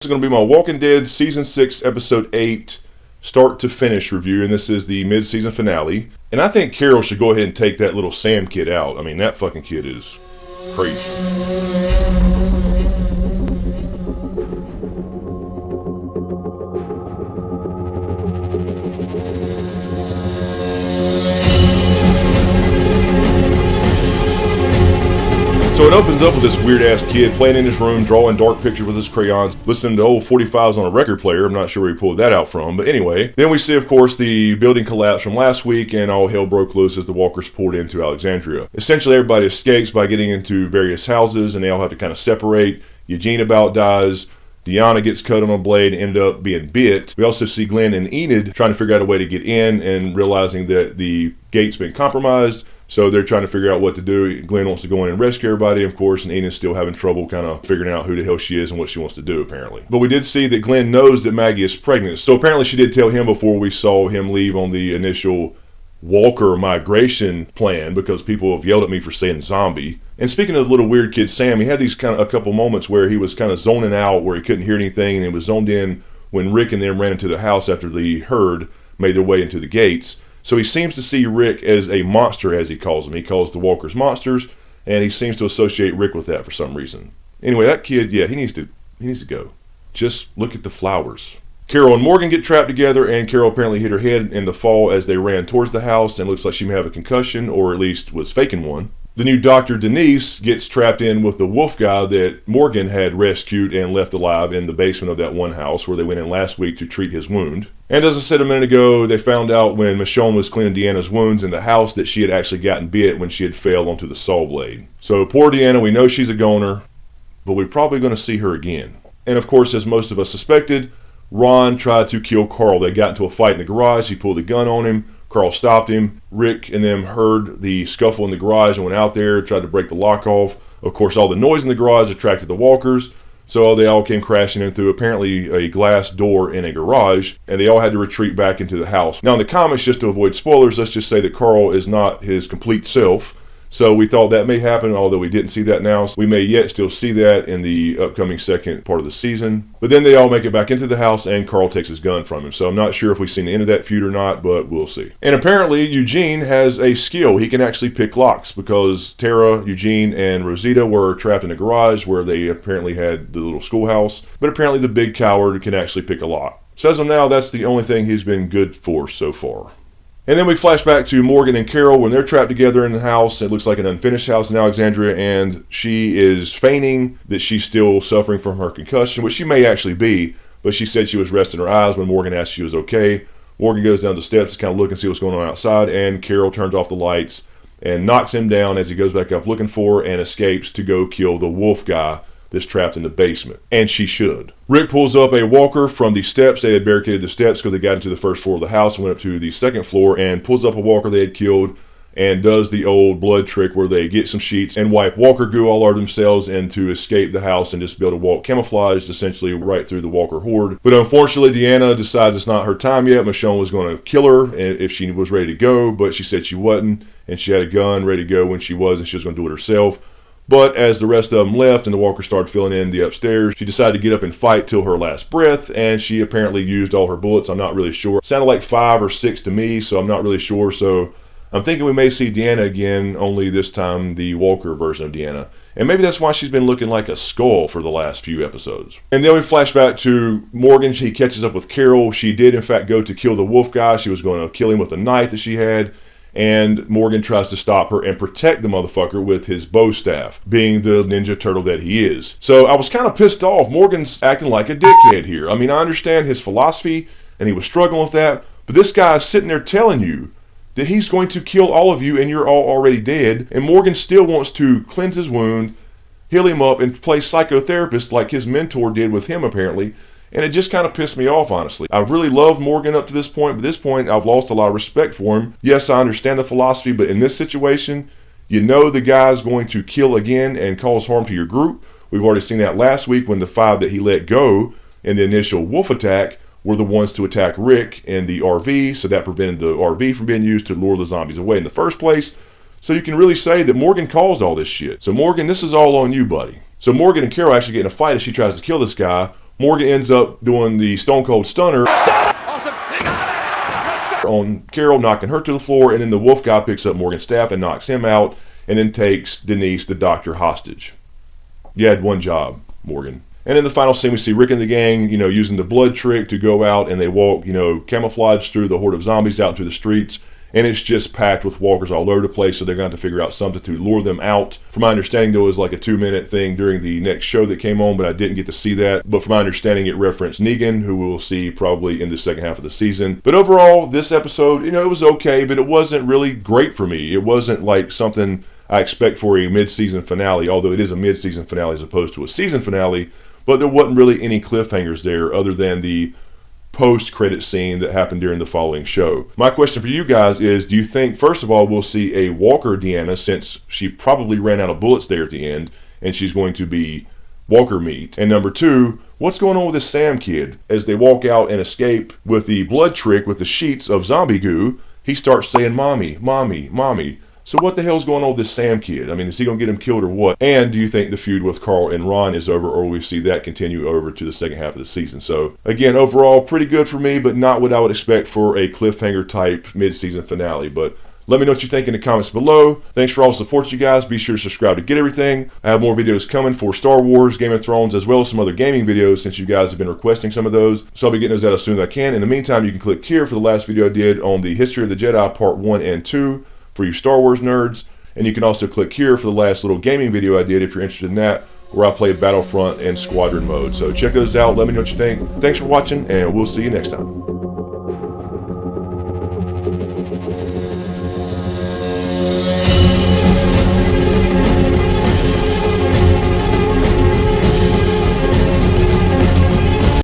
This is going to be my Walking Dead Season 6, Episode 8, start to finish review, and this is the mid-season finale. And I think Carol should go ahead and take that little Sam kid out. I mean, that fucking kid is crazy. So it opens up with this weird-ass kid playing in his room, drawing dark pictures with his crayons, listening to old 45s on a record player. I'm not sure where he pulled that out from, but anyway. Then we see, of course, the building collapse from last week, and all hell broke loose as the walkers poured into Alexandria. Essentially, everybody escapes by getting into various houses, and they all have to kind of separate. Eugene about dies. Deanna gets cut on a blade and ended up being bit. We also see Glenn and Enid trying to figure out a way to get in and realizing that the gate's been compromised. So they're trying to figure out what to do. Glenn wants to go in and rescue everybody, of course, and Enid's still having trouble kind of figuring out who the hell she is and what she wants to do, apparently. But we did see that Glenn knows that Maggie is pregnant. So apparently she did tell him before we saw him leave on the initial Walker migration plan, because people have yelled at me for saying zombie. And speaking of the little weird kid Sam, he had these kind of a couple moments where he was kind of zoning out, where he couldn't hear anything, and he was zoned in when Rick and them ran into the house after the herd made their way into the gates. So he seems to see Rick as a monster, as he calls them. He calls the walkers monsters, and he seems to associate Rick with that for some reason. Anyway, that kid, yeah, he needs to go. Just look at the flowers. Carol and Morgan get trapped together, and Carol apparently hit her head in the fall as they ran towards the house, and looks like she may have a concussion, or at least was faking one. The new doctor, Denise, gets trapped in with the wolf guy that Morgan had rescued and left alive in the basement of that one house where they went in last week to treat his wound. And as I said a minute ago, they found out when Michonne was cleaning Deanna's wounds in the house that she had actually gotten bit when she had fell onto the saw blade. So poor Deanna, we know she's a goner, but we're probably going to see her again. And of course, as most of us suspected, Ron tried to kill Carl. They got into a fight in the garage. He pulled a gun on him. Carl stopped him. Rick and them heard the scuffle in the garage and went out there, tried to break the lock off. Of course, all the noise in the garage attracted the walkers, so they all came crashing in through apparently a glass door in a garage, and they all had to retreat back into the house. Now in the comics, just to avoid spoilers, let's just say that Carl is not his complete self. So we thought that may happen, although we didn't see that now. So we may yet still see that in the upcoming second part of the season. But then they all make it back into the house, and Carl takes his gun from him. So I'm not sure if we've seen the end of that feud or not, but we'll see. And apparently Eugene has a skill. He can actually pick locks, because Tara, Eugene, and Rosita were trapped in a garage where they apparently had the little schoolhouse. But apparently the big coward can actually pick a lock. So as of now, that's the only thing he's been good for so far. And then we flash back to Morgan and Carol when they're trapped together in the house. It looks like an unfinished house in Alexandria, and she is feigning that she's still suffering from her concussion, which she may actually be, but she said she was resting her eyes when Morgan asked if she was okay. Morgan goes down the steps to kind of look and see what's going on outside, and Carol turns off the lights and knocks him down as he goes back up looking for her and escapes to go kill the wolf guy that's trapped in the basement. And she should. Rick pulls up a walker from the steps. They had barricaded the steps because they got into the first floor of the house and went up to the second floor, and pulls up a walker they had killed and does the old blood trick where they get some sheets and wipe walker goo all over themselves and to escape the house and just be able to walk camouflaged essentially right through the walker horde. But unfortunately, Deanna decides it's not her time yet. Michonne was going to kill her if she was ready to go, but she said she wasn't, and she had a gun ready to go when she was, and she was going to do it herself. But as the rest of them left and the walkers started filling in the upstairs, she decided to get up and fight till her last breath, and she apparently used all her bullets. I'm not really sure. It sounded like 5 or 6 to me, so I'm not really sure. So I'm thinking we may see Deanna again, only this time the walker version of Deanna. And maybe that's why she's been looking like a skull for the last few episodes. And then we flash back to Morgan. She catches up with Carol. She did, in fact, go to kill the wolf guy. She was going to kill him with a knife that she had. And Morgan tries to stop her and protect the motherfucker with his bow staff, being the Ninja Turtle that he is. So I was kind of pissed off. Morgan's acting like a dickhead here. I mean, I understand his philosophy, and he was struggling with that, but this guy is sitting there telling you that he's going to kill all of you and you're all already dead, and Morgan still wants to cleanse his wound, heal him up, and play psychotherapist like his mentor did with him apparently. And it just kind of pissed me off, honestly. I've really loved Morgan up to this point, but at this point, I've lost a lot of respect for him. Yes, I understand the philosophy, but in this situation, you know the guy's going to kill again and cause harm to your group. We've already seen that last week when the 5 that he let go in the initial wolf attack were the ones to attack Rick in the RV, so that prevented the RV from being used to lure the zombies away in the first place. So you can really say that Morgan caused all this shit. So Morgan, this is all on you, buddy. So Morgan and Carol actually get in a fight as she tries to kill this guy, Morgan ends up doing the Stone Cold Stunner on Carol, knocking her to the floor, and then the wolf guy picks up Morgan's staff and knocks him out, and then takes Denise, the doctor, hostage. You had one job, Morgan. And in the final scene, we see Rick and the gang, using the blood trick to go out, and they walk, camouflage through the horde of zombies out into the streets, and it's just packed with walkers all over the place, so they're going to have to figure out something to lure them out. From my understanding, there was like a 2-minute thing during the next show that came on, but I didn't get to see that. But from my understanding, it referenced Negan, who we'll see probably in the second half of the season. But overall, this episode, it was okay, but it wasn't really great for me. It wasn't like something I expect for a mid-season finale, although it is a mid-season finale as opposed to a season finale. But there wasn't really any cliffhangers there other than the post-credit scene that happened during the following show. My question for you guys is, do you think, first of all, we'll see a Walker Deanna, since she probably ran out of bullets there at the end, and she's going to be Walker meat? And number two, what's going on with this Sam kid? As they walk out and escape with the blood trick with the sheets of zombie goo, he starts saying, "Mommy, mommy, mommy." So what the hell's going on with this Sam kid? I mean, is he going to get him killed or what? And do you think the feud with Carl and Ron is over, or will we see that continue over to the second half of the season? So, again, overall, pretty good for me, but not what I would expect for a cliffhanger-type mid-season finale. But let me know what you think in the comments below. Thanks for all the support, you guys. Be sure to subscribe to get everything. I have more videos coming for Star Wars, Game of Thrones, as well as some other gaming videos, since you guys have been requesting some of those. So I'll be getting those out as soon as I can. In the meantime, you can click here for the last video I did on the History of the Jedi Part 1 and 2. For you Star Wars nerds, and you can also click here for the last little gaming video I did if you're interested in that, where I played Battlefront and Squadron mode. So check those out, let me know what you think. Thanks for watching, and we'll see you next time.